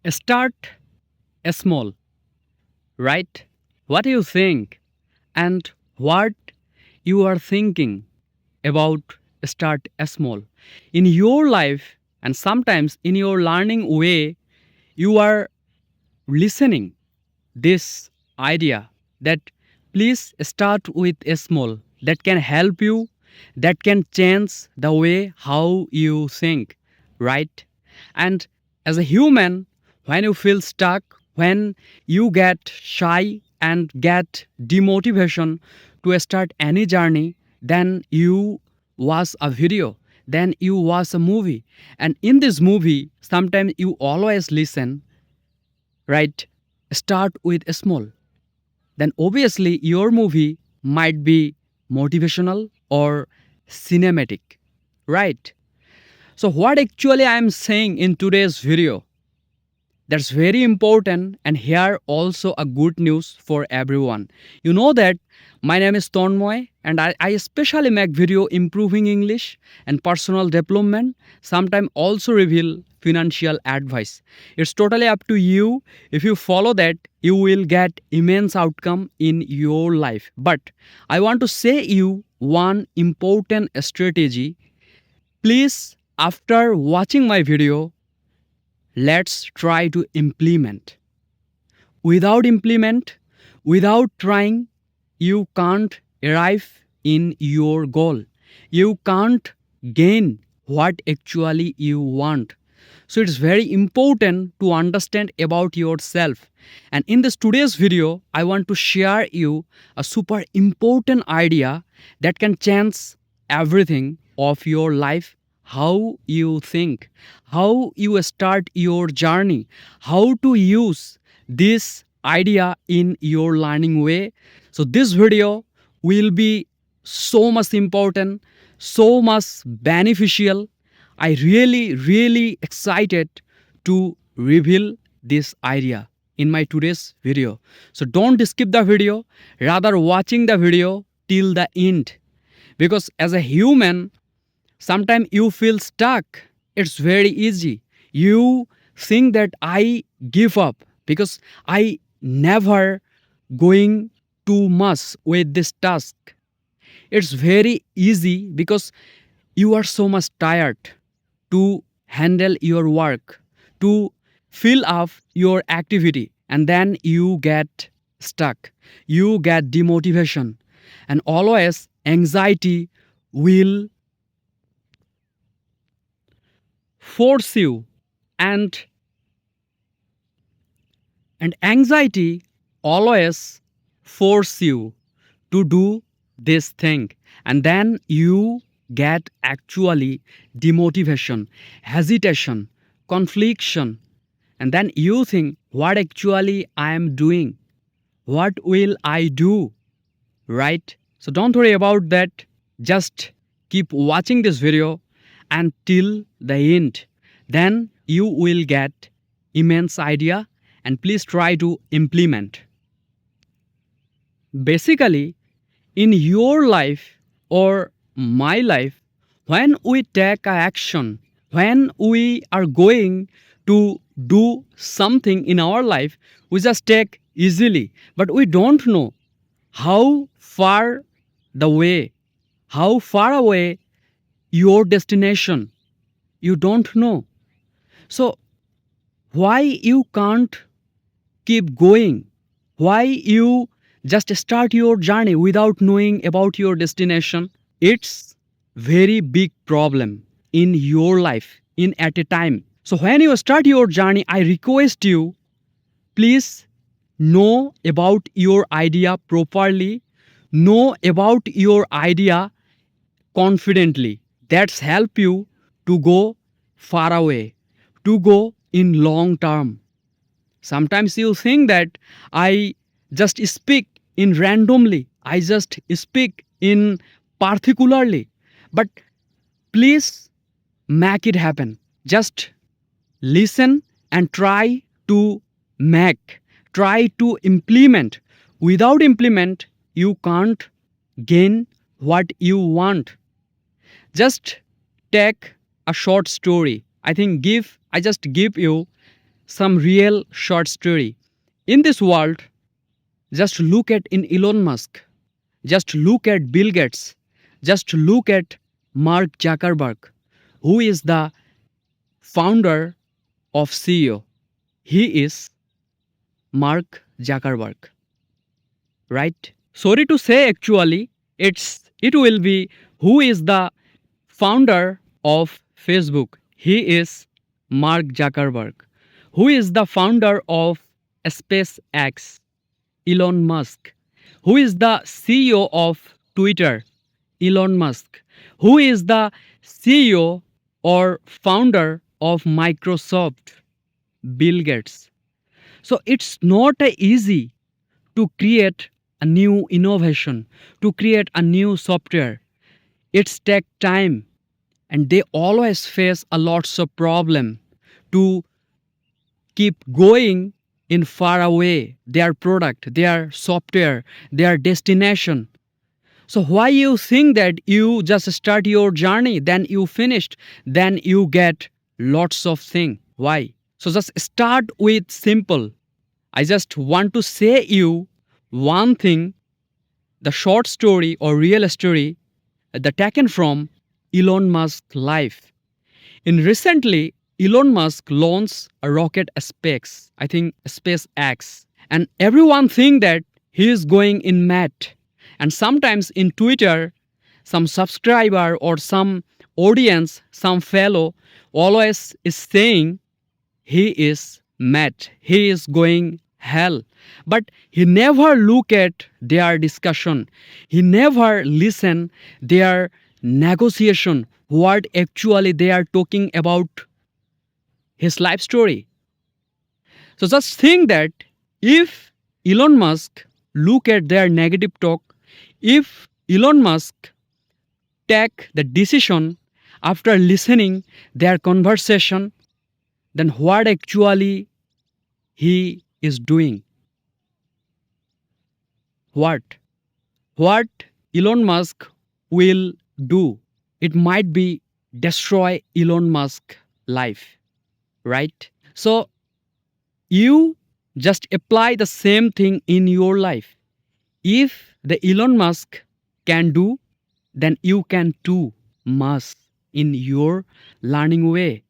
Start small, right? What you think and what you are thinking about start small. In your life and sometimes in your learning way, you are listening this idea that please start with a small that can help you, that can change the way how you think, right? And as a human, when you feel stuck, when you get shy and get demotivation to start any journey, then you watch a video, then you watch a movie, and in this movie sometimes you always listen, right? Start with a small, then obviously your movie might be motivational or cinematic, right? So what actually I am saying in today's video, that's very important, and here also a good news for everyone. You know that my name is Tonmoy, and I especially make video improving English and personal development, sometimes also reveal financial advice. It's totally up to you. If you follow that, you will get immense outcome in your life. But I want to say you one important strategy. Please, after watching my video, let's try to implement. Without implement, without trying, you can't arrive in your goal. You can't gain what actually you want. So it's very important to understand about yourself. And in this today's video, I want to share you a super important idea that can change everything of your life, how you think, how you start your journey, how to use this idea in your learning way. So this video will be so much important, so much beneficial. I really excited to reveal this idea in my today's video. So don't skip the video, rather watching the video till the end, because as a human, sometimes you feel stuck. It's very easy. You think that I give up because I never going too much with this task. It's very easy because you are so much tired to handle your work, to fill up your activity, and then you get stuck. You get demotivation, and always anxiety will force you, and anxiety always force you to do this thing, and then you get actually demotivation, hesitation, confliction, and then you think what actually I am doing, what will I do, right? So don't worry about that. Just keep watching this video until the end. Then you will get immense idea, and please try to implement. Basically, in your life or my life, when we take a action, when we are going to do something in our life, we just take easily, but we don't know how far the way, how far away your destination, you don't know. So why you can't keep going, why you just start your journey without knowing about your destination? It's very big problem in your life in at a time. So when you start your journey, I request you, please know about your idea properly, know about your idea confidently. That's help you to go far away, to go in long term. Sometimes you think that I just speak in randomly, I just speak in particularly, but please make it happen. Just listen and try to make, try to implement. Without implement, you can't gain what you want. Just take a short story. I just give you some real short story. In this world, just look at in Elon Musk, just look at Bill Gates, just look at Mark Zuckerberg, who is the founder of CEO. He is Mark Zuckerberg, right? Sorry to say, actually, it will be who is the founder of Facebook. He is Mark Zuckerberg. Who is the founder of SpaceX? Elon Musk. Who is the CEO of Twitter? Elon Musk. Who is the CEO or founder of Microsoft? Bill Gates. So it's not easy to create a new innovation, to create a new software. It's take time, and they always face a lots of problem to keep going in far away their product, their software, their destination. So why you think that you just start your journey, then you finished, then you get lots of thing? Why? So just start with simple. I just want to say you one thing, the short story or real story that taken from Elon Musk's life. In recently, Elon Musk launched a rocket space, I think SpaceX, and everyone think that he is going in mad. And sometimes in Twitter, some subscriber or some audience, some fellow always is saying he is mad, he is going hell. But he never look at their discussion, he never listen their negotiation, what actually they are talking about his life story. So just think that if Elon Musk look at their negative talk, if Elon Musk take the decision after listening their conversation, then what actually he is doing? What Elon Musk will do? It might be destroy Elon Musk life, right? So you just apply the same thing in your life. If the Elon Musk can do, then you can too must in your learning way.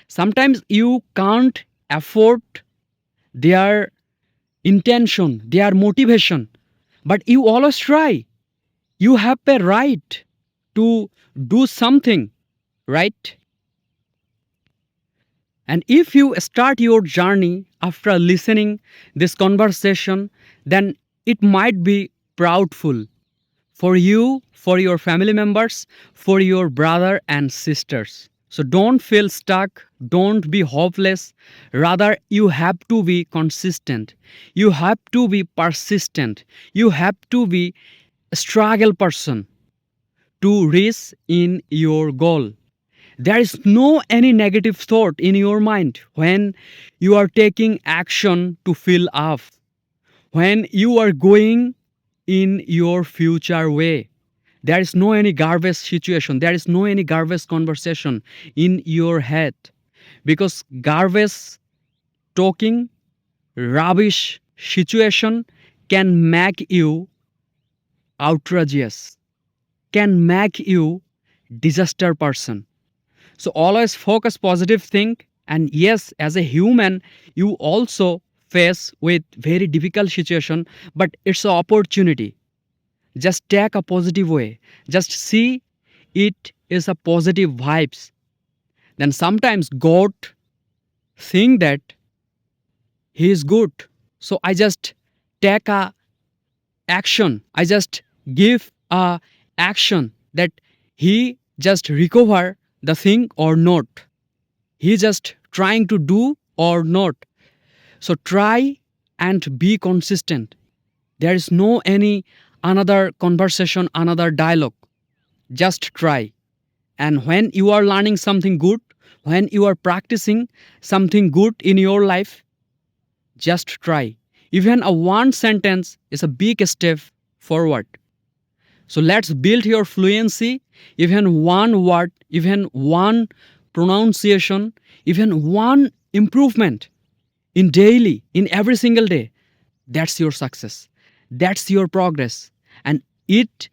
Sometimes you can't afford their intention, their motivation, but you always try. You have a right to do something, right? And if you start your journey after listening this conversation, then it might be proudful for you, for your family members, for your brother and sisters. So don't feel stuck, don't be hopeless. Rather, you have to be consistent. You have to be persistent. You have to be a struggle person to reach in your goal. There is no any negative thought in your mind when you are taking action to fill up, when you are going in your future way. There is no any garbage situation, there is no any garbage conversation in your head, because garbage talking, rubbish situation can make you outrageous, can make you disaster person. So always focus positive thing. And yes, as a human, you also face with very difficult situation, but it's an opportunity. Just take a positive way. Just see it is a positive vibes. Then sometimes God think that he is good. So I just take a action. I just give a action that he just recover the thing or not. He just trying to do or not. So try and be consistent. There is no any another conversation, another dialogue. Just try. And when you are learning something good, when you are practicing something good in your life, just try. Even a one sentence is a big step forward. So let's build your fluency. Even one word, even one pronunciation, even one improvement in daily, in every single day, that's your success. That's your progress. And it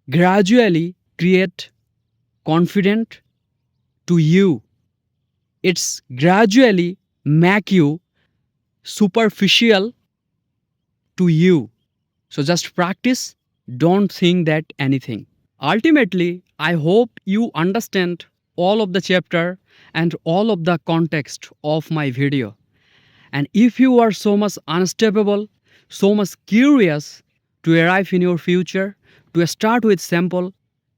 gradually create confident to you. It's gradually make you superficial to you. So just practice, don't think that anything. Ultimately, I hope you understand all of the chapter and all of the context of my video. And if you are so much unstoppable, so much curious to arrive in your future, to start with simple,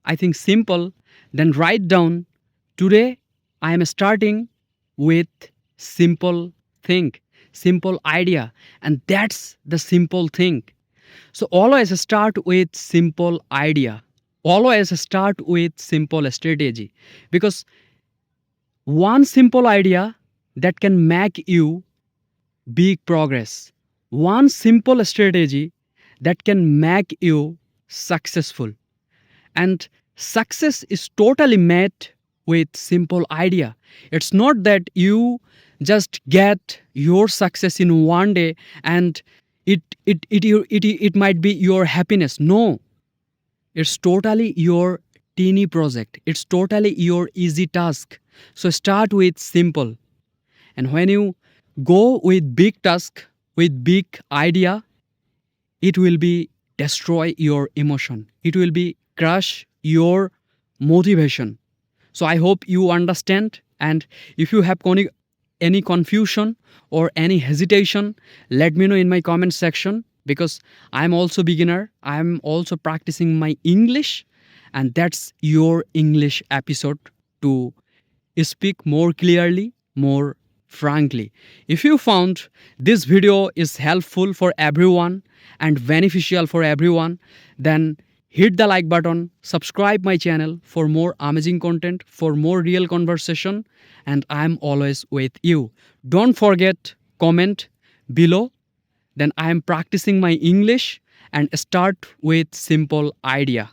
I think simple, then write down today I am starting with simple thing, simple idea, and that's the simple thing. So always start with simple idea. Always start with simple strategy because one simple idea that can make you big progress. One simple strategy that can make you successful. And success is totally met with simple idea. It's not that you just get your success in one day and it might be your happiness. No, it's totally your teeny project. It's totally your easy task. So start with simple. And when you go with big task, with big idea, it will be destroy your emotion. It will be crush your motivation. So I hope you understand. And if you have any confusion or any hesitation, let me know in my comment section because I'm also beginner. I'm also practicing my English, and that's your English episode to speak more clearly, more frankly. If you found this video is helpful for everyone and beneficial for everyone, then hit the like button, subscribe my channel for more amazing content, for more real conversation, and I'm always with you. Don't forget comment below. Then I am practicing my English and start with simple idea.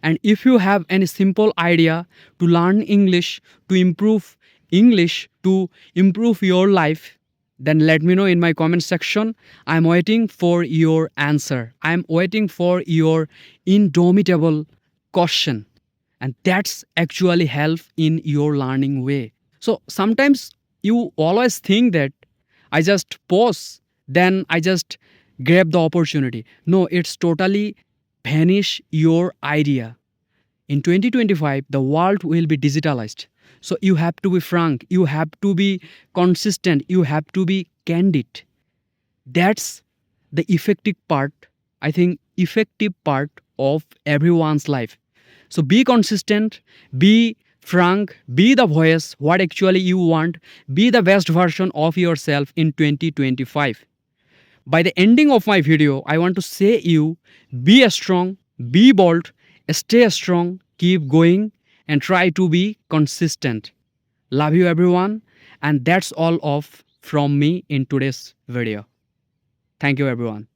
And if you have any simple idea to learn English, to improve English, to improve your life, then let me know in my comment section. I'm waiting for your answer. I'm waiting for your indomitable question. And that's actually help in your learning way. So sometimes you always think that I just pause, then I just grab the opportunity. No, it's totally vanish your idea. In 2025, the world will be digitalized. So you have to be frank, you have to be consistent, you have to be candid. That's the effective part, I think, effective part of everyone's life. So be consistent, be frank, be the voice, what actually you want, be the best version of yourself in 2025. By the ending of my video, I want to say you be strong, be bold, stay strong, keep going, and try to be consistent. Love you everyone, and that's all of from me in today's video. Thank you everyone.